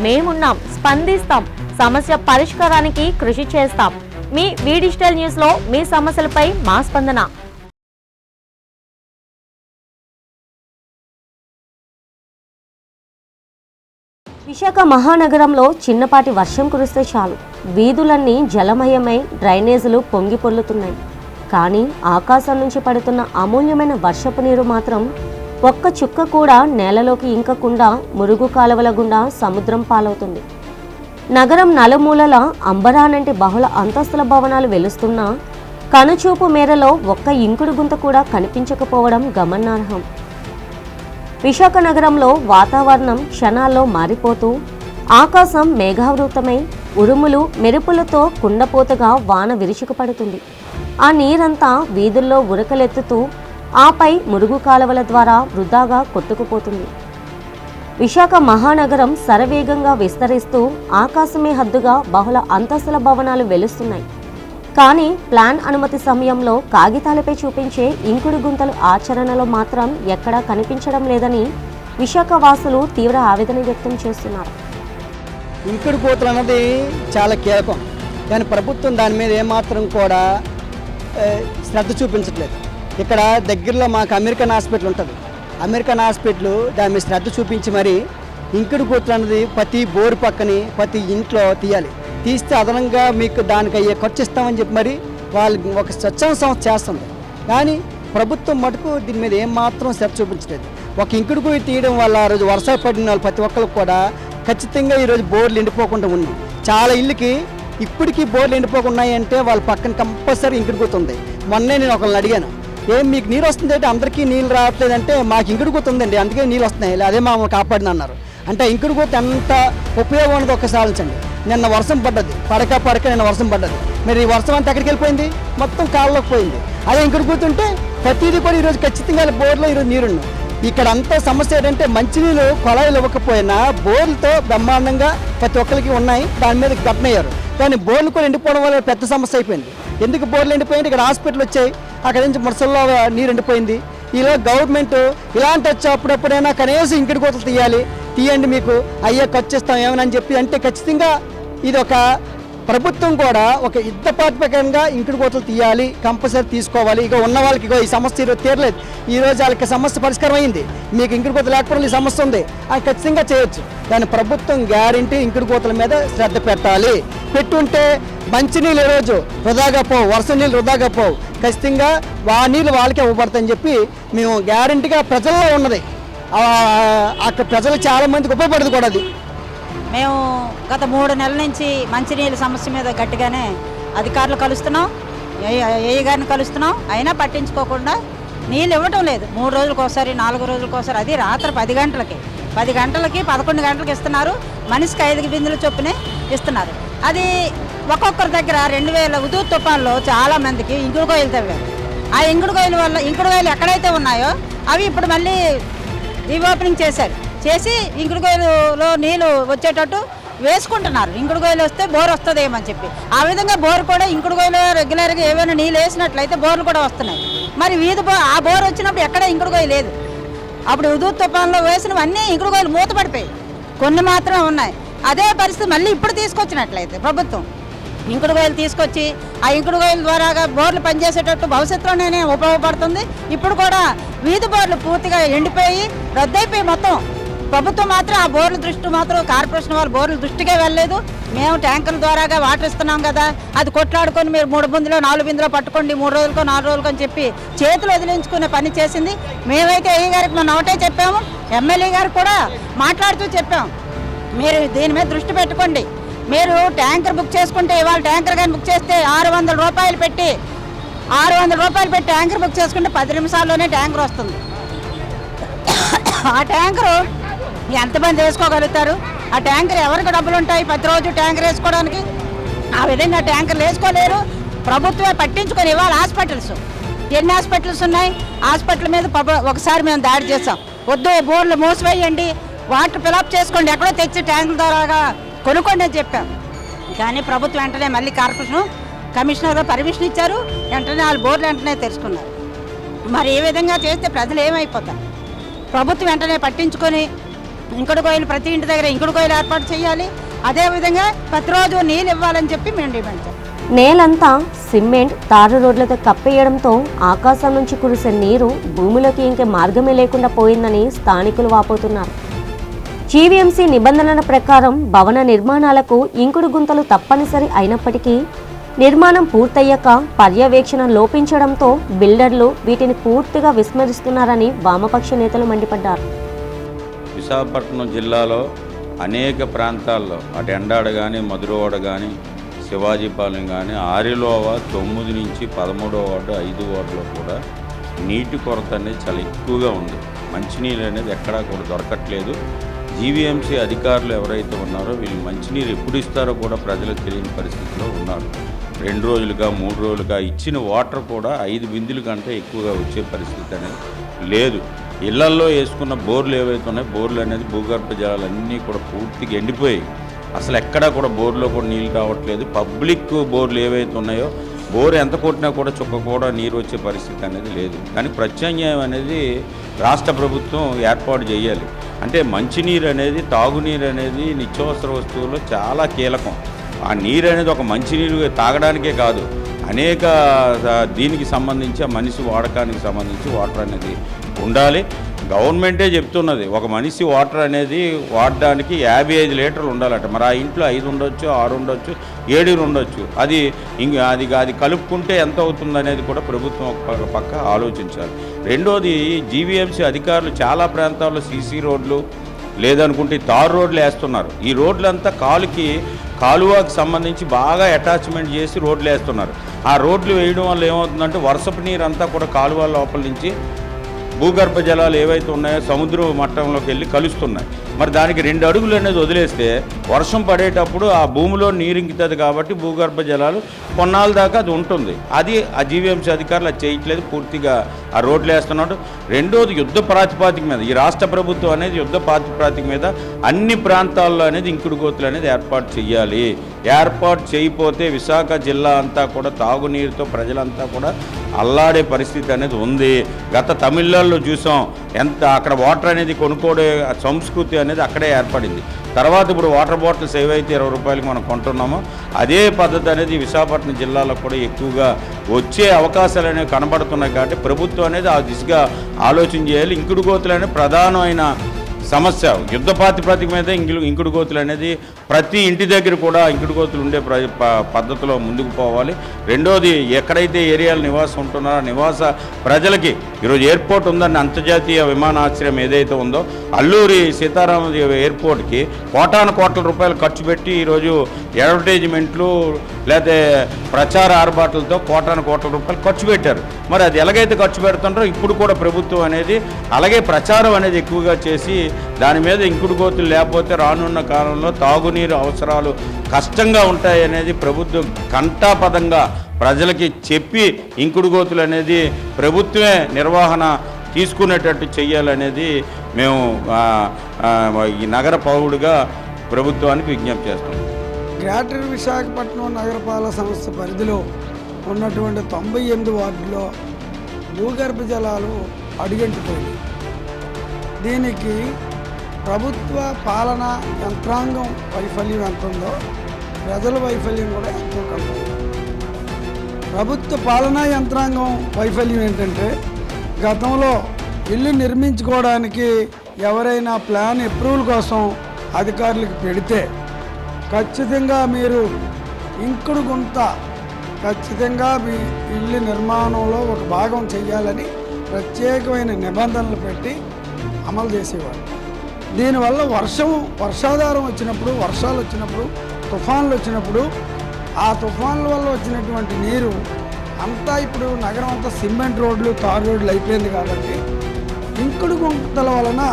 మేమున్నాం, స్పందిస్తాం, సమస్య పరిష్కారానికి కృషి చేస్తాం. మీ డిజిటల్ న్యూస్ లో మీ సమస్యలపై మా స్పందన. విశాఖ మహానగరంలో చిన్నపాటి వర్షం కురిస్తే చాలు వీధులన్నీ జలమయమై డ్రైనేజీలు పొంగి పొర్లుతున్నాయి. కానీ ఆకాశం నుంచి పడుతున్న అమూల్యమైన వర్షపు నీరు మాత్రం ఒక్క చుక్క కూడా నేలలోకి ఇంకకుండా మురుగు కాలువల గుండా సముద్రం పాలవుతుంది. నగరం నలుమూలల అంబరానంటి బహుళ అంతస్తుల భవనాలు వెలుస్తున్నా కనుచూపు మేరలో ఒక్క ఇంకుడు గుంత కూడా కనిపించకపోవడం గమనార్హం. విశాఖ నగరంలో వాతావరణం క్షణాల్లో మారిపోతూ ఆకాశం మేఘావృతమై ఉరుములు మెరుపులతో కుండపోతగా వాన విరుచుకుపడుతుంది. ఆ నీరంతా వీధుల్లో ఉరకలెత్తుతూ ఆపై మురుగు కాలువల ద్వారా వృధాగా కొట్టుకుపోతుంది. విశాఖ మహానగరం శరవేగంగా విస్తరిస్తూ ఆకాశమే హద్దుగా బహుళ అంతస్తుల భవనాలు వెలుస్తున్నాయి. కానీ ప్లాన్ అనుమతి సమయంలో కాగితాలపై చూపించే ఇంకుడు గుంతలు ఆచరణలో మాత్రం ఎక్కడా కనిపించడం లేదని విశాఖ వాసులు తీవ్ర ఆవేదన వ్యక్తం చేస్తున్నారు. ఇంకుడు గుంతలు అన్నది చాలా కీలకం, కానీ ప్రభుత్వం దాని మీద ఏమాత్రం కూడా శ్రద్ధ చూపించట్లేదు. ఇక్కడ దగ్గరలో మాకు అమెరికన్ హాస్పిటల్ ఉంటుంది. అమెరికన్ హాస్పిటల్ దాని మీద శ్రద్ధ చూపించి మరి ఇంకుడు గుంతలు అన్నది ప్రతి బోరు పక్కని ప్రతి ఇంట్లో తీయాలి. తీస్తే అదనంగా మీకు దానికి అయ్యే ఖర్చు ఇస్తామని చెప్పి మరి వాళ్ళు ఒక స్వచ్ఛంద సంస్థ చేస్తుంది. కానీ ప్రభుత్వం మటుకు దీని మీద ఏమాత్రం శ్రద్ధ చూపించలేదు. ఒక ఇంకుడు గుంత తీయడం వల్ల ఆ రోజు వర్షాలు పడిన వాళ్ళు ప్రతి ఒక్కరికి కూడా ఖచ్చితంగా ఈరోజు బోర్లు ఎండిపోకుండా ఉన్నాయి. చాలా ఇళ్ళకి ఇప్పటికీ బోర్లు ఎండిపోకున్నాయి అంటే వాళ్ళ పక్కన కంపల్సరీ ఇంకుడు గుంత ఉంది. మొన్నే నేను ఒకళ్ళని అడిగాను, ఏం మీకు నీరు వస్తుంది అంటే అందరికీ నీళ్ళు రావట్లేదంటే మాకు ఇంకుడు గుంత ఉందండి అందుకే నీళ్ళు వస్తున్నాయి, అదే మమ్మల్ని కాపాడిన అన్నారు. అంటే ఇంకుడు గుంత ఎంత ఉపయోగం ఉన్నది ఒకసారి ఆలోచించండి. నిన్న వర్షం పడ్డది, పడక నిన్న వర్షం పడ్డది. మరి ఈ వర్షం అంతా ఎక్కడికి వెళ్ళిపోయింది? మొత్తం కాళ్ళలోకి పోయింది. అదే ఇంకుడు గుంత ఉంటే ప్రతిదీ కూడా ఈరోజు ఖచ్చితంగా బోర్లో ఈరోజు నీరున్నాయి. ఇక్కడ అంతా సమస్య ఏంటంటే మంచినీళ్ళు కొలాయిలు ఇవ్వకపోయినా బోర్లతో బ్రహ్మాండంగా ప్రతి ఒక్కరికి ఉన్నాయి, దాని మీద గట్టనయ్యారు. కానీ బోర్లు కూడా ఎండిపోవడం వల్ల పెద్ద సమస్య అయిపోయింది. ఎందుకు బోర్లు ఎండిపోయింది? ఇక్కడ హాస్పిటల్ వచ్చాయి, అక్కడి నుంచి మురసల్లో నీరు ఎండిపోయింది. ఇలా గవర్నమెంట్ ఇలాంటి వచ్చి అప్పుడప్పుడైనా కనీసం ఇంకుడు గుంతలు తీయండి, మీకు అయ్యే ఖర్చు ఇస్తాం ఏమని చెప్పి అంటే ఖచ్చితంగా ఇది ఒక ప్రభుత్వం కూడా ఒక యుద్ధపాత్మకంగా ఇంకుడు గుంతలు తీయాలి, కంపల్సరీ తీసుకోవాలి. ఇక ఉన్న వాళ్ళకి ఈ సమస్య ఈరోజు తీరలేదు, ఈరోజు వాళ్ళకి సమస్య పరిష్కారం అయింది. మీకు ఇంకుడు గుంత లేకపోవడం ఈ సమస్య ఉంది, అది ఖచ్చితంగా చేయొచ్చు. కానీ ప్రభుత్వం గ్యారెంటీ ఇంకుడు గుంతల మీద శ్రద్ధ పెట్టాలి. పెట్టుంటే మంచినీళ్ళు ఈరోజు వృధాగా పోవు, వర్షం నీళ్ళు వృధాగా పోవు, ఖచ్చితంగా ఆ నీళ్ళు వాళ్ళకే ఇవ్వబడతాయని చెప్పి మేము గ్యారెంటీగా ప్రజల్లో ఉన్నది. అక్కడ ప్రజలు చాలా మందికి ఉపయోగపడదు కూడా. అది మేము గత 3 నెలల నుంచి మంచినీళ్ళ సమస్య మీద గట్టిగానే అధికారులు కలుస్తున్నాం, ఏఈ గారిని కలుస్తున్నాం, అయినా పట్టించుకోకుండా నీళ్ళు ఇవ్వటం లేదు. 3 రోజులకు ఒకసారి 4 రోజులకు ఒకసారి, అది రాత్రి 10 గంటలకి 11 గంటలకు ఇస్తున్నారు. మనిషికి 5 బిందెల చొప్పునే ఇస్తున్నారు. అది ఒక్కొక్కరి దగ్గర 2000 ఉదూ తుఫాన్లో చాలా మందికి ఇంకుడు గొయ్యలు తవ్వారు. ఆ ఇంకుడు గొయ్యల వల్ల ఇంకుడు గొయ్యలు ఎక్కడైతే ఉన్నాయో అవి ఇప్పుడు మళ్ళీ రీఓపెనింగ్ చేసి ఇంకుడు గొయ్యలో నీళ్ళు వచ్చేటట్టు వేసుకుంటున్నారు. ఇంకుడు గొయ్యలు వస్తే బోర్ వస్తుందేమని చెప్పి ఆ విధంగా బోర్ కూడా ఇంకుడు గొయ్యలో రెగ్యులర్గా ఏమైనా నీళ్ళు వేసినట్లయితే బోర్లు కూడా వస్తున్నాయి. మరి ఆ బోర్ వచ్చినప్పుడు ఎక్కడ ఇంకుడు గొయ్య లేదు. అప్పుడు ఉదూ తుఫాన్లో వేసినవన్నీ ఇంకుడు గొయ్యలు మూతపడిపోయాయి, కొన్ని మాత్రమే ఉన్నాయి. అదే పరిస్థితి మళ్ళీ ఇప్పుడు తీసుకొచ్చినట్లయితే ప్రభుత్వం ఇంకుడు గొయ్యలు తీసుకొచ్చి ఆ ఇంకుడు గొయ్యల ద్వారా బోర్లు పనిచేసేటట్టు భవిష్యత్తులోనే ఉపయోగపడుతుంది. ఇప్పుడు కూడా వీధి బోర్లు పూర్తిగా ఎండిపోయి రద్దయిపోయి మొత్తం ప్రభుత్వం మాత్రం ఆ బోర్ల దృష్టి మాత్రం కార్పొరేషన్ వాళ్ళు బోర్ల దృష్టికే వెళ్ళలేదు. మేము ట్యాంకుల ద్వారాగా వాటర్ ఇస్తున్నాం కదా, అది కొట్లాడుకొని మీరు 3 బిందులో 4 బిందులో పట్టుకోండి 3 రోజులకో 4 రోజులకో అని చెప్పి చేతులు వదిలించుకునే పని చేసింది. మేమైతే ఏ గారికి మనం ఒకటే చెప్పాము, ఎమ్మెల్యే గారికి కూడా మాట్లాడుతూ చెప్పాము, మీరు దీని మీద దృష్టి పెట్టుకోండి. మీరు ట్యాంకర్ బుక్ చేసుకుంటే ఇవాళ ట్యాంకర్ కానీ బుక్ చేస్తే 600 రూపాయలు పెట్టి ట్యాంకర్ బుక్ చేసుకుంటే 10 నిమిషాల్లోనే ట్యాంకర్ వస్తుంది. ఆ ట్యాంకరు ఎంతమంది వేసుకోగలుగుతారు? ఆ ట్యాంకర్ ఎవరికి డబ్బులు ఉంటాయి ప్రతిరోజు ట్యాంకర్ వేసుకోవడానికి? ఆ విధంగా ట్యాంకర్లు వేసుకోలేరు. ప్రభుత్వమే పట్టించుకొని ఇవాళ హాస్పిటల్స్ ఎన్ని హాస్పిటల్స్ ఉన్నాయి, హాస్పిటల్ మీద ఒకసారి మేము దాడి చేసాం, వద్దు బోర్లు మూసివేయండి, వాటర్ ఫిలప్ చేసుకోండి, ఎక్కడో తెచ్చి ట్యాంకుల ద్వారా కొనుక్కోండి అని చెప్పాం. కానీ ప్రభుత్వం వెంటనే మళ్ళీ కమిషనర్ పర్మిషన్ ఇచ్చారు, వెంటనే వాళ్ళు బోర్లు వెంటనే తెరుచుకున్నారు. మరి ఏ విధంగా చేస్తే ప్రజలు ఏమైపోతారు? ప్రభుత్వం వెంటనే పట్టించుకొని ఇంకుడు కోయిలు ప్రతి ఇంటి దగ్గర ఇంకుడు కోయిలు ఏర్పాటు చేయాలి. అదేవిధంగా ప్రతిరోజు నీళ్ళు ఇవ్వాలని చెప్పి మేము డిమాండ్ చేస్తాం. నేలంతా సిమెంట్ తారు రోడ్లతో కప్పేయడంతో ఆకాశం నుంచి కురిసే నీరు భూమిలోకి ఇంకే మార్గమే లేకుండా పోయిందని స్థానికులు వాపోతున్నారు. జీవీఎంసీ నిబంధనల ప్రకారం భవన నిర్మాణాలకు ఇంకుడు గుంతలు తప్పనిసరి అయినప్పటికీ నిర్మాణం పూర్తయ్యాక పర్యవేక్షణ లోపించడంతో బిల్డర్లు వీటిని పూర్తిగా విస్మరిస్తున్నారని వామపక్ష నేతలు మండిపడ్డారు. విశాఖపట్నం జిల్లాలో అనేక ప్రాంతాల్లో అటు ఎండాడ కానీ మధురవాడ కానీ శివాజీపాలెం కానీ ఆరిలోవ 9 నుంచి 13వ వార్డు 5 వార్డులో కూడా నీటి కొరత అనేది చాలా ఎక్కువగా ఉంది. మంచినీళ్ళు అనేది ఎక్కడా కూడా దొరకట్లేదు. జీవీఎంసీ అధికారులు ఎవరైతే ఉన్నారో వీళ్ళు మంచినీరు ఎప్పుడు ఇస్తారో కూడా ప్రజలకు తెలియని పరిస్థితిలో ఉన్నారు. 2 రోజులుగా 3 రోజులుగా ఇచ్చిన వాటర్ కూడా 5 బిందుల కంటే ఎక్కువగా వచ్చే పరిస్థితి అనేది లేదు. ఇళ్లల్లో వేసుకున్న బోర్లు ఏవైతే ఉన్నాయో బోర్లు అనేది భూగర్భ జలాలన్నీ కూడా పూర్తిగా ఎండిపోయాయి. అసలు ఎక్కడా కూడా బోర్లో కూడా నీళ్ళు రావట్లేదు. పబ్లిక్ బోర్లు ఏవైతే ఉన్నాయో బోర్ ఎంత కొట్టినా కూడా చుక్క కూడా నీరు వచ్చే పరిస్థితి అనేది లేదు. కానీ ప్రత్యామ్నాయం అనేది రాష్ట్ర ప్రభుత్వం ఏర్పాటు చేయాలి. అంటే మంచినీరు అనేది తాగునీరు అనేది నిత్యావసర వస్తువుల్లో చాలా కీలకం. ఆ నీరు అనేది ఒక మంచినీరు తాగడానికే కాదు, అనేక దీనికి సంబంధించి ఆ మనిషి వాడకానికి సంబంధించి వాటర్ అనేది ఉండాలి. గవర్నమెంటే చెప్తున్నది ఒక మనిషి వాటర్ అనేది వాడడానికి 55 లీటర్లు ఉండాలట. మరి ఆ ఇంట్లో 5 ఉండొచ్చు, 6 ఉండొచ్చు, 7 ఉండొచ్చు. అది కలుపుకుంటే ఎంత అవుతుంది అనేది కూడా ప్రభుత్వం ఒక పక్క ఆలోచించాలి. రెండోది జీవీఎంసీ అధికారులు చాలా ప్రాంతాల్లో సీసీ రోడ్లు లేదనుకుంటే తారు రోడ్లు వేస్తున్నారు. ఈ రోడ్లంతా కాలువకి సంబంధించి బాగా అటాచ్మెంట్ చేసి రోడ్లు వేస్తున్నారు. ఆ రోడ్లు వేయడం వల్ల ఏమవుతుందంటే వర్షపు నీరు అంతా కూడా కాలువ లోపల నుంచి భూగర్భ జలాలు ఏవైతే ఉన్నాయో సముద్ర మట్టంలోకి వెళ్ళి కలుస్తున్నాయి. మరి దానికి 2 అడుగులు అనేది వదిలేస్తే వర్షం పడేటప్పుడు ఆ భూమిలో నీరు ఇంకుతుంది కాబట్టి భూగర్భ జలాలు కొన్నాళ్ళ దాకా అది ఉంటుంది. అది ఆ జీవీఎంసీ అధికారులు అది చేయట్లేదు, పూర్తిగా ఆ రోడ్లు వేస్తున్నాడు. రెండోది యుద్ధ ప్రాతిపాదిక మీద ఈ రాష్ట్ర ప్రభుత్వం అనేది యుద్ధ ప్రాతిపాదిక మీద అన్ని ప్రాంతాల్లో అనేది ఇంకుడు గోతులు అనేది ఏర్పాటు చేయాలి. ఏర్పాటు చేయకపోతే విశాఖ జిల్లా అంతా కూడా తాగునీరుతో ప్రజలంతా కూడా అల్లాడే పరిస్థితి అనేది ఉంది. గత తమిళనాడులో చూసాం ఎంత అక్కడ వాటర్ అనేది కొనుక్కోడే సంస్కృతి అనేది అక్కడే ఏర్పడింది. తర్వాత ఇప్పుడు వాటర్ బాటిల్స్ ఏవైతే 20 రూపాయలకి మనం కొంటున్నామో అదే పద్ధతి అనేది విశాఖపట్నం జిల్లాలో కూడా ఎక్కువగా వచ్చే అవకాశాలు అనేవి కనబడుతున్నాయి. కాబట్టి ప్రభుత్వం అనేది ఆ దిశగా ఆలోచన చేయాలి. ఇంకుడు గోతులు అనేది ప్రధానమైన సమస్య. యుద్ధ ప్రాతిపదిక మీద ఇంకుడు గోతులు అనేది ప్రతి ఇంటి దగ్గర కూడా ఇంకుడు గోతులు ఉండే పద్ధతిలో ముందుకు పోవాలి. రెండోది ఎక్కడైతే ఏరియాలు నివాసం ఉంటున్నారో నివాస ప్రజలకి ఈరోజు ఎయిర్పోర్ట్ ఉందని అంతర్జాతీయ విమానాశ్రయం ఏదైతే ఉందో అల్లూరి సీతారామ ఎయిర్పోర్ట్కి కోట్ల రూపాయలు ఖర్చు పెట్టి ఈరోజు అడ్వర్టైజ్మెంట్లు లేకపోతే ప్రచార ఆర్భాటాలతో కోట్ల రూపాయలు ఖర్చు పెట్టారు. మరి అది ఎలాగైతే ఖర్చు పెడుతుంటారో ఇప్పుడు కూడా ప్రభుత్వం అనేది అలాగే ప్రచారం అనేది ఎక్కువగా చేసి దాని మీద ఇంకుడు గోతులు లేకపోతే రానున్న కాలంలో తాగునీరు అవసరాలు కష్టంగా ఉంటాయి అనేది ప్రభుత్వం ఘంటాపదంగా ప్రజలకి చెప్పి ఇంకుడు గోతులు అనేది ప్రభుత్వమే నిర్వహణ తీసుకునేటట్టు చేయాలనేది మేము ఈ నగర పౌరుడిగా ప్రభుత్వానికి విజ్ఞప్తి చేస్తున్నాం. గ్రేటర్ విశాఖపట్నం నగరపాలక సంస్థ పరిధిలో ఉన్నటువంటి 98 వార్డులో భూగర్భ జలాలు అడుగంటిపోయింది. దీనికి ప్రభుత్వ పాలన యంత్రాంగం వైఫల్యం ఎంత ఉందో ప్రజల వైఫల్యం కూడా ఎంతో కలుగుతుంది. ప్రభుత్వ పాలనా యంత్రాంగం వైఫల్యం ఏంటంటే గతంలో ఇల్లు నిర్మించుకోవడానికి ఎవరైనా ప్లాన్ అప్రూవల్ కోసం అధికారులకు పెడితే ఖచ్చితంగా మీరు ఇంకుడు గుంత ఖచ్చితంగా మీ ఇల్లు నిర్మాణంలో ఒక భాగం చేయాలని ప్రత్యేకమైన నిబంధనలు పెట్టి అమలు చేసేవారు. దీనివల్ల వర్షాధారం వచ్చినప్పుడు, వర్షాలు వచ్చినప్పుడు, తుఫాన్లు వచ్చినప్పుడు ఆ తుఫాన్ల వల్ల వచ్చినటువంటి నీరు అంతా ఇప్పుడు నగరం అంతా సిమెంట్ రోడ్లు, తారు రోడ్లు అయిపోయింది. కాబట్టి ఇంకుడు గుంతల వలన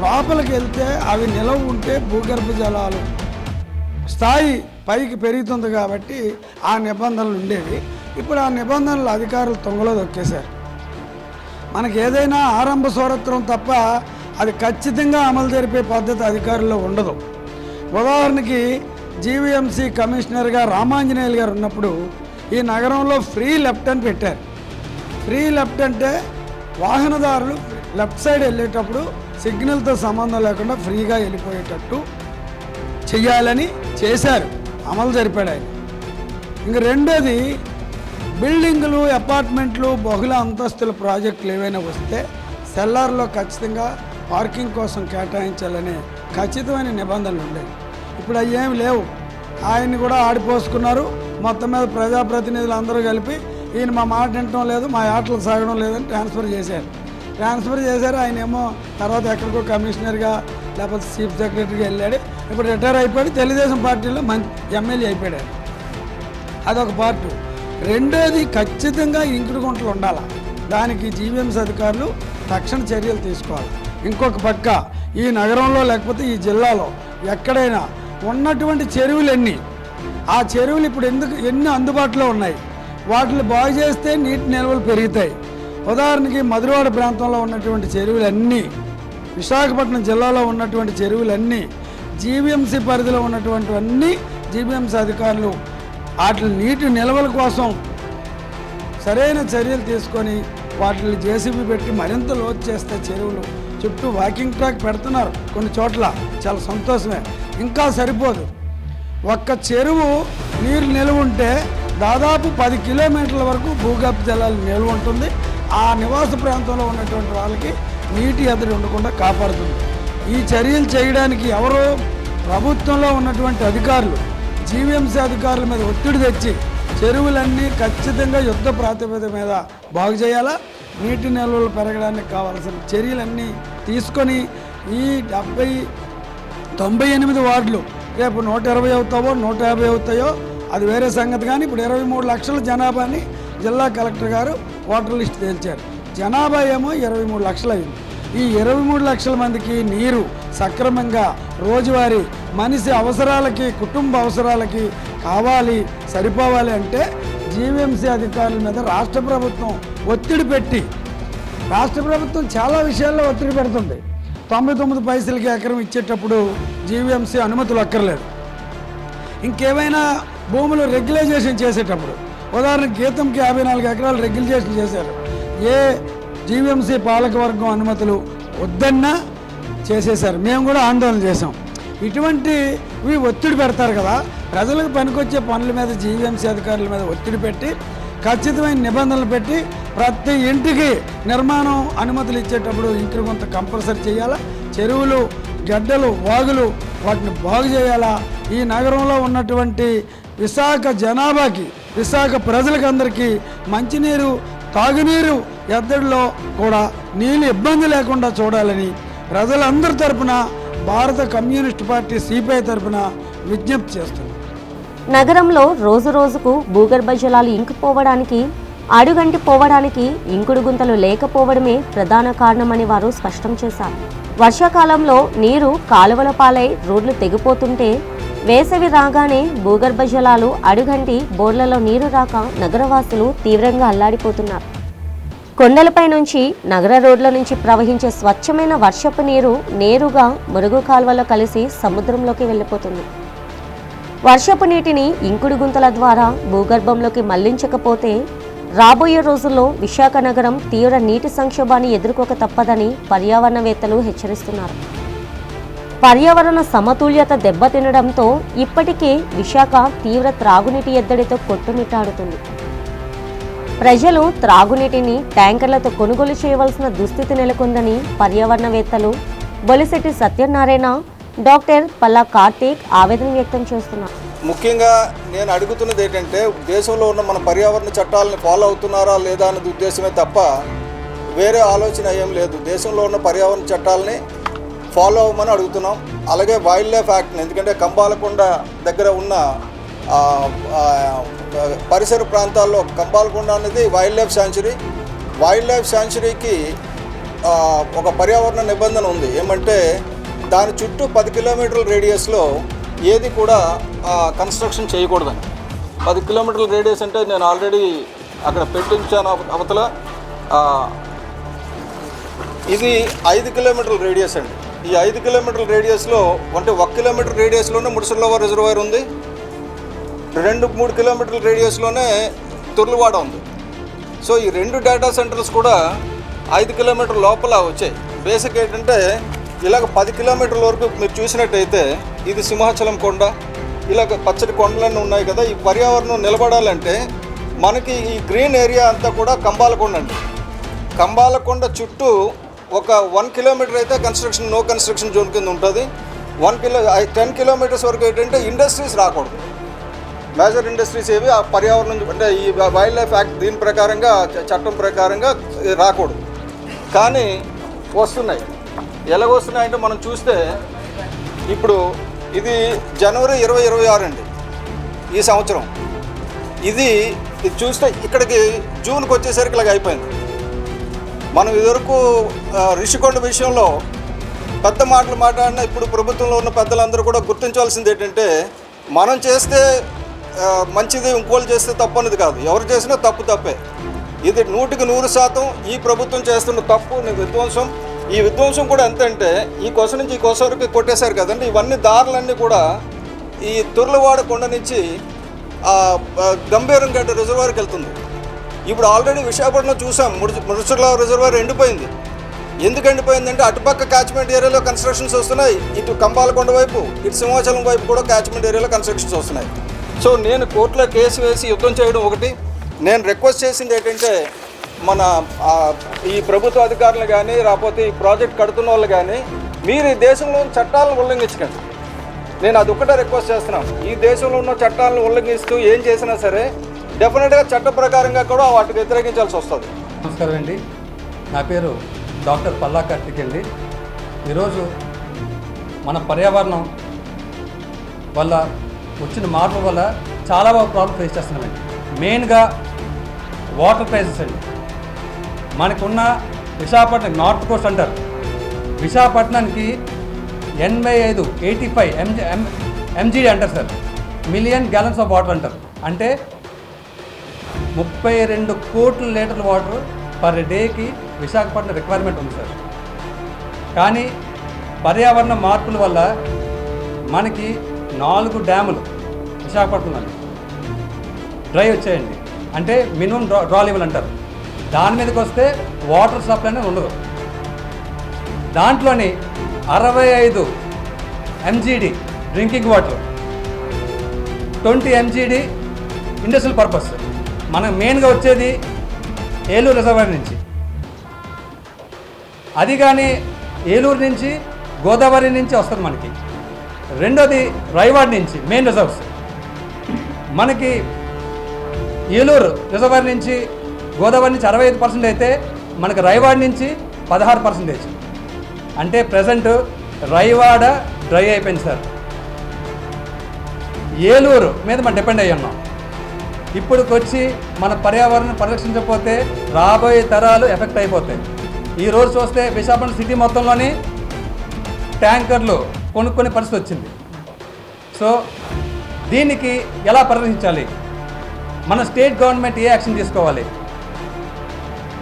లోపలికి వెళ్తే అవి నిలవ ఉంటే భూగర్భ జలాలు స్థాయి పైకి పెరుగుతుంది. కాబట్టి ఆ నిబంధనలు ఉండేవి. ఇప్పుడు ఆ నిబంధనలు అధికారులు తొంగలో దొక్కేశారు. మనకి ఏదైనా ఆరంభ స్వరత్వం తప్ప అది ఖచ్చితంగా అమలు జరిపే పద్ధతి అధికారుల్లో ఉండదు. ఉదాహరణకి జీవీఎంసీ కమిషనర్గా రామాంజనేయులు గారు ఉన్నప్పుడు ఈ నగరంలో ఫ్రీ లెఫ్ట్ అని పెట్టారు. ఫ్రీ లెఫ్ట్ అంటే వాహనదారులు లెఫ్ట్ సైడ్ వెళ్ళేటప్పుడు సిగ్నల్తో సంబంధం లేకుండా ఫ్రీగా వెళ్ళిపోయేటట్టు చెయ్యాలని చేశారు, అమలు జరిపాడు ఆయన. ఇంక రెండోది, బిల్డింగులు, అపార్ట్మెంట్లు, బహుళ అంతస్తుల ప్రాజెక్టులు ఏవైనా వస్తే సెల్లార్లో ఖచ్చితంగా పార్కింగ్ కోసం కేటాయించాలనే ఖచ్చితమైన నిబంధనలు ఉండేవి. ఇప్పుడు అవి ఏమి లేవు. ఆయన్ని కూడా ఆడిపోసుకున్నారు. మొత్తం మీద ప్రజాప్రతినిధులు అందరూ కలిపి ఈయన మా మాట వినటం లేదు, మా ఆటలు సాగడం లేదని ట్రాన్స్ఫర్ చేశారు. ఆయన ఏమో తర్వాత ఎక్కడికో కమిషనర్గా లేకపోతే చీఫ్ సెక్రటరీగా వెళ్ళాడు. ఇప్పుడు రిటైర్ అయిపోయాడు, తెలుగుదేశం పార్టీలో ఎమ్మెల్యే అయిపోయాడు. అదొక పార్ట్. రెండోది, ఖచ్చితంగా ఇంకుడు గుంటలు ఉండాలి. దానికి జీవీఎంసీ అధికారులు తక్షణ చర్యలు తీసుకోవాలి. ఇంకొక పక్క ఈ నగరంలో లేకపోతే ఈ జిల్లాలో ఎక్కడైనా ఉన్నటువంటి చెరువులన్నీ, ఆ చెరువులు ఇప్పుడు ఎన్ని అందుబాటులో ఉన్నాయి, వాటిని బాగు చేస్తే నీటి నిల్వలు పెరుగుతాయి. ఉదాహరణకి మధురవాడ ప్రాంతంలో ఉన్నటువంటి చెరువులన్నీ, విశాఖపట్నం జిల్లాలో ఉన్నటువంటి చెరువులన్నీ, జీవీఎంసీ పరిధిలో ఉన్నటువంటివన్నీ జీవీఎంసీ అధికారులు వాటి నీటి నిల్వల కోసం సరైన చర్యలు తీసుకొని వాటిని జేసీబీ పెట్టి మరింత లోతు చేస్తే చెరువులు చుట్టూ వాకింగ్ ట్రాక్ పెడుతున్నారు కొన్ని చోట్ల, చాలా సంతోషమే. ఇంకా సరిపోదు. ఒక్క చెరువు నీరు నిల్వ ఉంటే దాదాపు 10 కిలోమీటర్ల వరకు భూగర్భ జలాలు నిల్వ ఉంటుంది. ఆ నివాస ప్రాంతంలో ఉన్నటువంటి వాళ్ళకి నీటి ఎద్దడి ఉండకుండా కాపాడుతుంది. ఈ చర్యలు చేయడానికి ఎవరో ప్రభుత్వంలో ఉన్నటువంటి అధికారులు జీవీఎంసీ అధికారుల మీద ఒత్తిడి తెచ్చి చెరువులన్నీ ఖచ్చితంగా యుద్ధ ప్రాతిపదిక మీద బాగు చేయాలా, నీటి నిల్వలు పెరగడానికి కావాల్సిన చర్యలన్నీ తీసుకొని ఈ 98 వార్డులు రేపు 120 అవుతావో 150 అవుతాయో అది వేరే సంగతి. కానీ ఇప్పుడు 23 లక్షల జనాభాని జిల్లా కలెక్టర్ గారు ఓటర్ లిస్ట్ తేల్చారు. జనాభా ఏమో 23 లక్షలు అయింది. ఈ 23 లక్షల మందికి నీరు సక్రమంగా రోజువారీ మనిషి అవసరాలకి, కుటుంబ అవసరాలకి కావాలి, సరిపోవాలి అంటే జీవీఎంసీ అధికారుల మీద రాష్ట్ర ప్రభుత్వం ఒత్తిడి పెట్టి, రాష్ట్ర ప్రభుత్వం చాలా విషయాల్లో ఒత్తిడి పెడుతుంది. 99 పైసలకి ఎకరం ఇచ్చేటప్పుడు జీవీఎంసీ అనుమతులు అక్కర్లేదు. ఇంకేమైనా భూములు రెగ్యులైజేషన్ చేసేటప్పుడు, ఉదాహరణకు గీతంకి 54 ఎకరాలు రెగ్యులైజేషన్ చేశారు. ఏ జీవీఎంసీ పాలకవర్గం అనుమతులు వద్దన్నా చేసేశారు. మేము కూడా ఆందోళన చేసాం. ఇటువంటివి ఒత్తిడి పెడతారు కదా, ప్రజలకు పనికొచ్చే పనుల మీద జీవీఎంసీ అధికారుల మీద ఒత్తిడి పెట్టి ఖచ్చితమైన నిబంధనలు పెట్టి ప్రతి ఇంటికి నిర్మాణం అనుమతులు ఇచ్చేటప్పుడు ఇంకుడు గుంత కంపల్సరీ చేయాలా. చెరువులు, గడ్డలు, వాగులు వాటిని బాగు చేయాలా. ఈ నగరంలో ఉన్నటువంటి విశాఖ జనాభాకి, విశాఖ ప్రజలకందరికీ మంచినీరు, తాగునీరు ఎద్దడిలో కూడా నీళ్ళు ఇబ్బంది లేకుండా చూడాలని ప్రజలందరి తరపున భారత కమ్యూనిస్ట్ పార్టీ సిపిఐ తరపున విజ్ఞప్తి చేస్తుంది. నగరంలో రోజు రోజుకు భూగర్భ జలాలు ఇంకిపోవడానికి, అడుగంటి పోవడానికి ఇంకుడు గుంతలు లేకపోవడమే ప్రధాన కారణమని వారు స్పష్టం చేశారు. వర్షాకాలంలో నీరు కాలువల పాలై రోడ్లు తెగిపోతుంటే, వేసవి రాగానే భూగర్భ జలాలు అడుగంటి బోర్లలో నీరు రాక నగరవాసులు తీవ్రంగా అల్లాడిపోతున్నారు. కొండలపై నుంచి నగర రోడ్ల నుంచి ప్రవహించే స్వచ్ఛమైన వర్షపు నీరు నేరుగా మురుగు కాల్వలో కలిసి సముద్రంలోకి వెళ్ళిపోతుంది. వర్షపు నీటిని ఇంకుడు గుంతల ద్వారా భూగర్భంలోకి మళ్లించకపోతే రాబోయే రోజుల్లో విశాఖ నగరం తీవ్ర నీటి సంక్షోభాన్ని ఎదుర్కోక తప్పదని పర్యావరణవేత్తలు హెచ్చరిస్తున్నారు. పర్యావరణ సమతుల్యత దెబ్బతినడంతో ఇప్పటికే విశాఖ తీవ్ర త్రాగునీటి ఎద్దడితో కొట్టుమిట్టాడుతుంది. ప్రజలు త్రాగునీటిని ట్యాంకర్లతో కొనుగోలు చేయవలసిన దుస్థితి నెలకొందని పర్యావరణవేత్తలు బొలిశెట్టి సత్యనారాయణ, డాక్టర్ పల్లా కార్తీక్ ఆవేదన వ్యక్తం చేస్తున్నారు. ముఖ్యంగా నేను అడుగుతున్నది ఏంటంటే, దేశంలో ఉన్న మన పర్యావరణ చట్టాలను ఫాలో అవుతున్నారా లేదా అన్నది ఉద్దేశమే తప్ప వేరే ఆలోచన ఏం లేదు. దేశంలో ఉన్న పర్యావరణ చట్టాలని ఫాలో అవ్వమని అడుగుతున్నాం. అలాగే వైల్డ్ లైఫ్ యాక్ట్ని, ఎందుకంటే కంబాలకొండ దగ్గర ఉన్న పరిసర ప్రాంతాల్లో కంబాలకొండ అనేది wild life sanctuary. Wild life శాంచురీకి ఒక పర్యావరణ నిబంధన ఉంది. ఏమంటే దాని చుట్టూ 10 కిలోమీటర్ల రేడియస్లో ఏది కూడా కన్స్ట్రక్షన్ చేయకూడదని. 10 కిలోమీటర్ల రేడియస్ అంటే నేను ఆల్రెడీ అక్కడ పెట్టించాను అవతల. ఇది 5 కిలోమీటర్ల రేడియస్ అండి. ఈ 5 కిలోమీటర్ల రేడియస్లో అంటే 1 కిలోమీటర్ రేడియస్లోనే ముడిసర్లవ రిజర్వాయర్ ఉంది, 2-3 కిలోమీటర్ల రేడియస్లోనే తుర్లువాడ ఉంది. సో ఈ 2 డేటా సెంటర్స్ కూడా 5 కిలోమీటర్ల లోపల వచ్చాయి. బేసిక్ ఏంటంటే ఇలాగ 10 కిలోమీటర్ల వరకు మీరు చూసినట్టయితే ఇది సింహాచలం కొండ, ఇలాగ పచ్చటి కొండలన్నీ ఉన్నాయి కదా. ఈ పర్యావరణం నిలబడాలంటే మనకి ఈ గ్రీన్ ఏరియా అంతా కూడా కంబాలకొండ అండి. కంబాలకొండ చుట్టూ ఒక 1 కిలోమీటర్ అయితే కన్స్ట్రక్షన్ నో కన్స్ట్రక్షన్ జోన్ కింద ఉంటుంది. 10 కిలోమీటర్స్ వరకు ఏంటంటే ఇండస్ట్రీస్ రాకూడదు. మేజర్ ఇండస్ట్రీస్ ఏవి ఆ పర్యావరణం అంటే ఈ వైల్డ్ లైఫ్ యాక్ట్ దీని ప్రకారంగా చట్టం ప్రకారంగా రాకూడదు. కానీ వస్తున్నాయి. ఎలాగొస్తున్నాయంటే మనం చూస్తే ఇప్పుడు ఇది జనవరి 2026 అండి ఈ సంవత్సరం. ఇది చూస్తే ఇక్కడికి జూన్కి వచ్చేసరికి ఇలాగ అయిపోయింది. మనం ఇదివరకు రిషికొండ విషయంలో పెద్ద మాటలు మాట్లాడినా ఇప్పుడు ప్రభుత్వంలో ఉన్న పెద్దలందరూ కూడా గుర్తించవలసింది ఏంటంటే మనం చేస్తే మంచిది, ఇంకోళ్ళు చేస్తే తప్పు అనేది కాదు. ఎవరు చేసినా తప్పే. ఇది 100% ఈ ప్రభుత్వం చేస్తున్న తప్పు విధ్వంసం. ఈ విధ్వంసం కూడా ఎంతంటే ఈ కొస నుంచి ఈ కొస వరకు కొట్టేశారు కదండి. ఇవన్నీ దారులన్నీ కూడా ఈ తుర్లవాడ కొండ నుంచి గంభీరంగడ్డ రిజర్వాయర్కి వెళ్తుంది. ఇప్పుడు ఆల్రెడీ విశాఖపట్నం చూసాం, ముడుచుర్ల రిజర్వాయర్ ఎండిపోయింది. ఎందుకు ఎండిపోయిందంటే అటుపక్క క్యాచ్మెంట్ ఏరియాలో కన్స్ట్రక్షన్స్ వస్తున్నాయి, ఇటు కంబాలకొండ వైపు ఇటు సింహాచలం వైపు కూడా క్యాచ్మెంట్ ఏరియాలో కన్స్ట్రక్షన్స్ వస్తున్నాయి. సో నేను కోర్టులో కేసు వేసి యుద్ధం చేయడం ఒకటి. నేను రిక్వెస్ట్ చేసింది ఏంటంటే మన ఈ ప్రభుత్వ అధికారులు కానీ రాకపోతే ఈ ప్రాజెక్ట్ కడుతున్న వాళ్ళు కానీ మీరు ఈ దేశంలో చట్టాలను ఉల్లంఘించకండి. నేను అది ఒకటే రిక్వెస్ట్ చేస్తున్నాను. ఈ దేశంలో ఉన్న చట్టాలను ఉల్లంఘిస్తూ ఏం చేసినా సరే డెఫినెట్గా చట్ట ప్రకారంగా కూడా వాటికి వ్యతిరేకించాల్సి వస్తుంది. నమస్కారం అండి, నా పేరు డాక్టర్ పల్లా కార్తిక్ అండి. ఈరోజు మన పర్యావరణం వల్ల వచ్చిన మార్పుల వల్ల చాలా ప్రాబ్లమ్ ఫేస్ చేస్తున్నామండి. మెయిన్గా వాటర్ క్రైసిస్ అండి. మనకున్న విశాఖపట్నం నార్త్ కోస్ట్ అంటారు. విశాఖపట్నానికి 85 MGD అంటారు sir, million gallons of water అంటారు. అంటే 32 కోట్ల లీటర్ల వాటర్ పర్ డేకి విశాఖపట్నం రిక్వైర్మెంట్ ఉంది సార్. కానీ పర్యావరణ మార్పుల వల్ల మనకి 4 డ్యాములు విశాఖపట్నంలో డ్రై వచ్చాయండి. అంటే మినిమం డ్రా లెవెల్ అంటారు. దాని మీదకి వస్తే వాటర్ సప్లై అనేది ఉండదు. దాంట్లోని 65 MGD drinking water, 20 MGD industrial purpose. మనకు మెయిన్గా వచ్చేది ఏలూరు రిజర్వాయర్ నుంచి. అది కానీ ఏలూరు నుంచి గోదావరి నుంచి వస్తుంది మనకి. రెండోది రైవాడ్ నుంచి మెయిన్ రిజర్వ్స్. మనకి ఏలూరు రిజర్వాయర్ నుంచి గోదావరి నుంచి 65% అయితే మనకి రైవాడ్ నుంచి 16%. అంటే ప్రజెంట్ రైవాడ డ్రై అయిపోయింది సార్. ఏలూరు మీద మనం డిపెండ్ అయ్యి ఉన్నాం. ఇప్పుడుకొచ్చి మన పర్యావరణం పరిరక్షించకపోతే రాబోయే తరాలు ఎఫెక్ట్ అయిపోతాయి. ఈరోజు చూస్తే విశాఖపట్నం సిటీ మొత్తంలోని ట్యాంకర్లు కొనుక్కునే పరిస్థితి వచ్చింది. సో దీనికి ఎలా పరిరక్షించాలి? మన స్టేట్ గవర్నమెంట్ ఏ యాక్షన్ తీసుకోవాలి?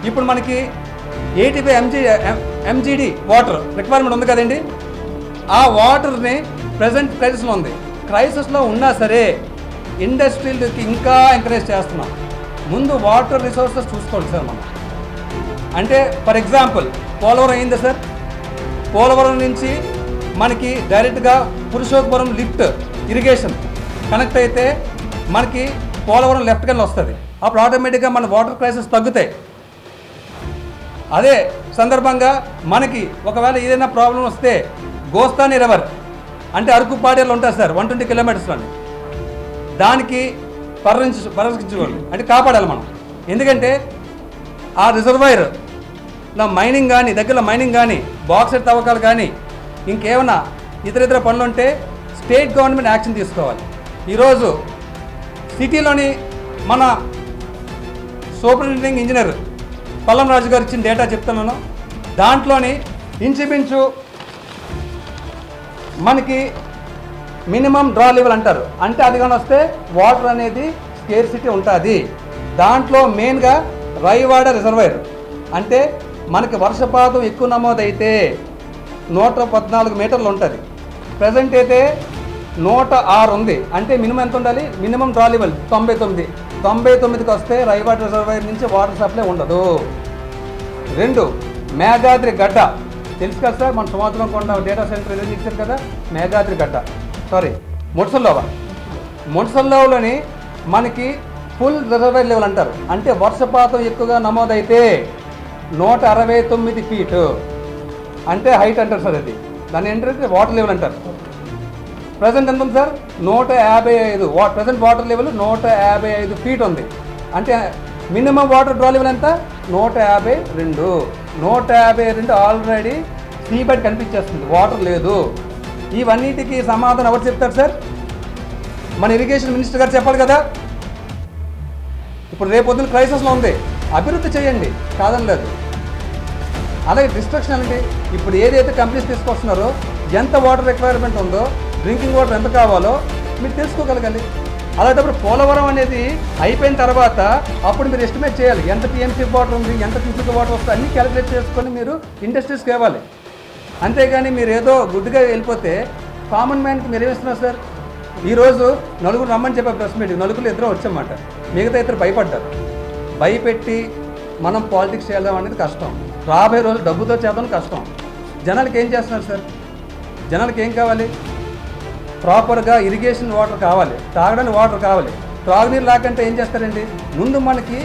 ఇప్పుడు మనకి 85 MGD వాటర్ రిక్వైర్మెంట్ ఉంది కదండి. ఆ వాటర్ని ప్రజెంట్ క్రైసిస్లో ఉంది. క్రైసిస్లో ఉన్నా సరే ఇండస్ట్రీలకి ఇంకా ఎంకరేజ్ చేస్తున్నాం. ముందు వాటర్ రిసోర్సెస్ చూసుకోండి సార్ మనం. అంటే ఫర్ ఎగ్జాంపుల్ పోలవరం అయింది సార్. పోలవరం నుంచి మనకి డైరెక్ట్గా పురుషోత్తపురం లిఫ్ట్ ఇరిగేషన్ కనెక్ట్ అయితే మనకి పోలవరం లెఫ్ట్ కింద వస్తుంది. అప్పుడు ఆటోమేటిక్గా మన వాటర్ క్రైసిస్ తగ్గుతాయి. అదే సందర్భంగా మనకి ఒకవేళ ఏదైనా ప్రాబ్లం వస్తే గోస్తాని రివర్ అంటే అరకుపాడేలు ఉంటుంది సార్ 120 కిలోమీటర్స్లోని. దానికి పరిరక్షించుకోవాలి అంటే కాపాడాలి మనం. ఎందుకంటే ఆ రిజర్వాయర్లో మైనింగ్ కానీ దగ్గరలో మైనింగ్ కానీ బాక్సైట్ తవ్వకాలు కానీ ఇంకేమైనా ఇతర పనులు ఉంటే స్టేట్ గవర్నమెంట్ యాక్షన్ తీసుకోవాలి. ఈరోజు సిటీలోని మన సూపరింటెండింగ్ ఇంజనీర్ పల్లం రాజు గారు ఇచ్చిన డేటా చెప్తున్నాను. దాంట్లోని ఇంచుమించు మనకి మినిమం డ్రా లెవెల్ అంటారు. అంటే అది కానీ వస్తే వాటర్ అనేది స్కేర్సిటీ ఉంటుంది. దాంట్లో మెయిన్గా రైవాడ రిజర్వాయర్ అంటే మనకి వర్షపాతం ఎక్కువ నమోదైతే 114 మీటర్లు ఉంటుంది. ప్రజెంట్ అయితే 106 ఉంది. అంటే మినిమం ఎంత ఉండాలి? మినిమం డ్రా లెవెల్ 99కి వస్తే రైవాడ్ రిజర్వాయర్ నుంచి వాటర్ సప్లై ఉండదు. 2 మేఘాద్రి గడ్డ తెలుసు కదా సార్, మన సంవత్సరం కొండ డేటా సెంటర్ ఏదో ఇచ్చారు కదా, మేఘాద్రి గడ్డ మున్సల్లోని మనకి ఫుల్ రిజర్వాయర్ లెవెల్ అంటారు. అంటే వర్షపాతం ఎక్కువగా నమోదైతే 169 ఫీటు అంటే హైట్ అంటారు సార్. అది దాన్ని ఏంటంటే వాటర్ లెవెల్ అంటారు. ప్రజెంట్ ఎంత ఉంది sir? 155. Present water level 155 feet ఉంది. అంటే మినిమం వాటర్ డ్రా లెవెల్ ఎంత? 152. 152 ఆల్రెడీ సీబెడ్ కనిపించేస్తుంది, వాటర్ లేదు. ఇవన్నిటికీ సమాధానం ఎవరు చెప్తారు సార్? మన ఇరిగేషన్ మినిస్టర్ గారు చెప్పాలి కదా. ఇప్పుడు రేపొద్దున క్రైసిస్లో ఉంది, అభివృద్ధి చేయండి, కాదని లేదు. అలాగే డిస్ట్రక్షన్ అంటే ఇప్పుడు ఏదైతే కంపెనీస్ తీసుకొస్తున్నారో ఎంత వాటర్ రిక్వైర్మెంట్ ఉందో, డ్రింకింగ్ వాటర్ ఎంత కావాలో మీరు తెలుసుకోగలగాలి. అలాంటప్పుడు పోలవరం అనేది అయిపోయిన తర్వాత అప్పుడు మీరు ఎస్టిమేట్ చేయాలి, ఎంత టీఎంసీ వాటర్ ఉంది, ఎంత క్యూసిక్ వాటర్ వస్తుంది, అన్నీ క్యాలిక్యులేట్ చేసుకొని మీరు ఇండస్ట్రీస్కి ఇవ్వాలి. అంతేగాని మీరు ఏదో గుడ్డుగా వెళ్ళిపోతే కామన్ మ్యాన్కి మీరు ఏమిస్తున్నారు సార్? ఈరోజు నలుగురు రమ్మని చెప్పే ప్రెస్ మీటింగ్, నలుగురు ఇద్దరు వచ్చామాట, మిగతా ఇద్దరు భయపడ్డారు. భయపెట్టి మనం పాలిటిక్స్ చేద్దాం అనేది కష్టం. రాబోయే రోజులు డబ్బుతో చేద్దాం కష్టం. జనాలకి ఏం చేస్తున్నారు సార్? జనాలకి ఏం కావాలి? ప్రాపర్గా ఇరిగేషన్ వాటర్ కావాలి, తాగడానికి వాటర్ కావాలి. త్రాగునీరు లేకంటే ఏం చేస్తారండి? ముందు మనకి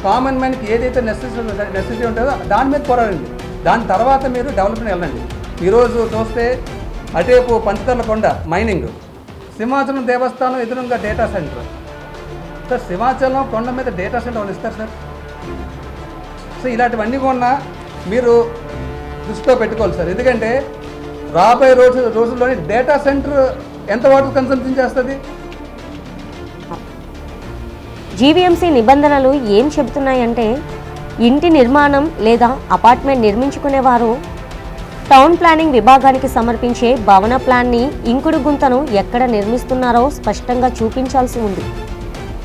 కామన్ మ్యాన్కి ఏదైతే నెసెసిటీ ఉంటుందో దాని మీద పోరాడండి. దాని తర్వాత మీరు డెవలప్మెంట్ వెళ్ళండి. ఈరోజు చూస్తే అటేపు పంచతర్ల కొండ మైనింగ్, సింహాచలం దేవస్థానం ఎదురుగా డేటా సెంటర్. సార్ సింహాచలం కొండ మీద డేటా సెంటర్ వాళ్ళు ఇస్తారు సార్. సో ఇలాంటివన్నీ కూడా మీరు దృష్టిలో పెట్టుకోవాలి సార్. ఎందుకంటే రాబోయే రోజుల్లోని డేటా సెంటర్ ఎంత వాటర్ కన్సంప్షన్ చేస్తుంది? జీవీఎంసీ నిబంధనలు ఏం చెబుతున్నాయంటే, ఇంటి నిర్మాణం లేదా అపార్ట్మెంట్ నిర్మించుకునేవారు టౌన్ ప్లానింగ్ విభాగానికి సమర్పించే భవన ప్లాన్ని ఇంకుడు గుంతను ఎక్కడ నిర్మిస్తున్నారో స్పష్టంగా చూపించాల్సి ఉంది.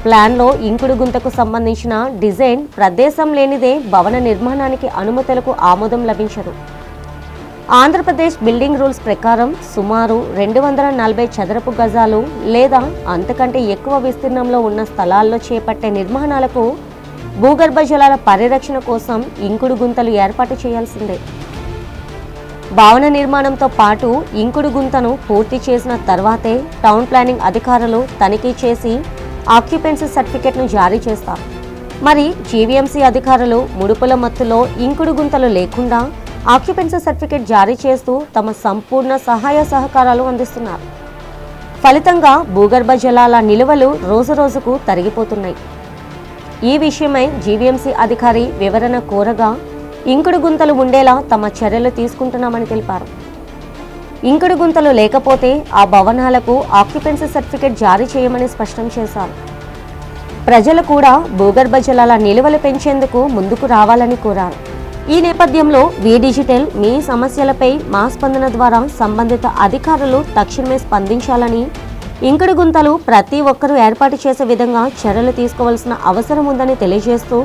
ప్లాన్లో ఇంకుడు గుంతకు సంబంధించిన డిజైన్ ప్రదేశం లేనిదే భవన నిర్మాణానికి అనుమతులకు ఆమోదం లభించదు. ఆంధ్రప్రదేశ్ బిల్డింగ్ రూల్స్ ప్రకారం సుమారు 240 చదరపు గజాలు లేదా అంతకంటే ఎక్కువ విస్తీర్ణంలో ఉన్న స్థలాల్లో చేపట్టే నిర్మాణాలకు భూగర్భ జలాల పరిరక్షణ కోసం ఇంకుడు గుంతలు ఏర్పాటు చేయాల్సిందే. భవన నిర్మాణంతో పాటు ఇంకుడు గుంతను పూర్తి చేసిన తర్వాతే టౌన్ ప్లానింగ్ అధికారులు తనిఖీ చేసి ఆక్యుపెన్సీ సర్టిఫికెట్ను జారీ చేస్తారు. మరి జీవీఎంసీ అధికారులు ముడుపుల మత్తులో ఇంకుడు గుంతలు లేకుండా ఆక్యుపెన్సీ సర్టిఫికెట్ జారీ చేస్తూ తమ సంపూర్ణ సహాయ సహకారాలు అందిస్తున్నారు. ఫలితంగా భూగర్భ జలాల నిలువలు రోజురోజుకు తరిగిపోతున్నాయి. ఈ విషయమై జీవీఎంసీ అధికారి వివరణ కోరగా ఇంకుడు గుంతలు ఉండేలా తమ చర్యలు తీసుకుంటున్నామని తెలిపారు. ఇంకుడు గుంతలు లేకపోతే ఆ భవనాలకు ఆక్యుపెన్సీ సర్టిఫికెట్ జారీ చేయమని స్పష్టం చేశారు. ప్రజలు కూడా భూగర్భ జలాల నిలువలు పెంచేందుకు ముందుకు రావాలని కోరారు. ఈ నేపథ్యంలో వి డిజిటల్ మీ సమస్యలపై మా స్పందన ద్వారా సంబంధిత అధికారులు తక్షణమే స్పందించాలని, ఇంకుడు గుంతలు ప్రతి ఒక్కరూ ఏర్పాటు చేసే విధంగా చర్యలు తీసుకోవాల్సిన అవసరం ఉందని తెలియజేస్తూ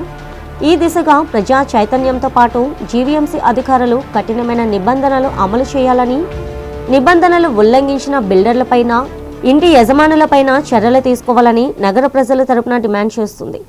ఈ దిశగా ప్రజా చైతన్యంతో పాటు జీవీఎంసీ అధికారులు కఠినమైన నిబంధనలు అమలు చేయాలని, నిబంధనలు ఉల్లంఘించిన బిల్డర్లపైన, ఇంటి యజమానులపైన చర్యలు తీసుకోవాలని నగర ప్రజల తరపున డిమాండ్ చేస్తుంది.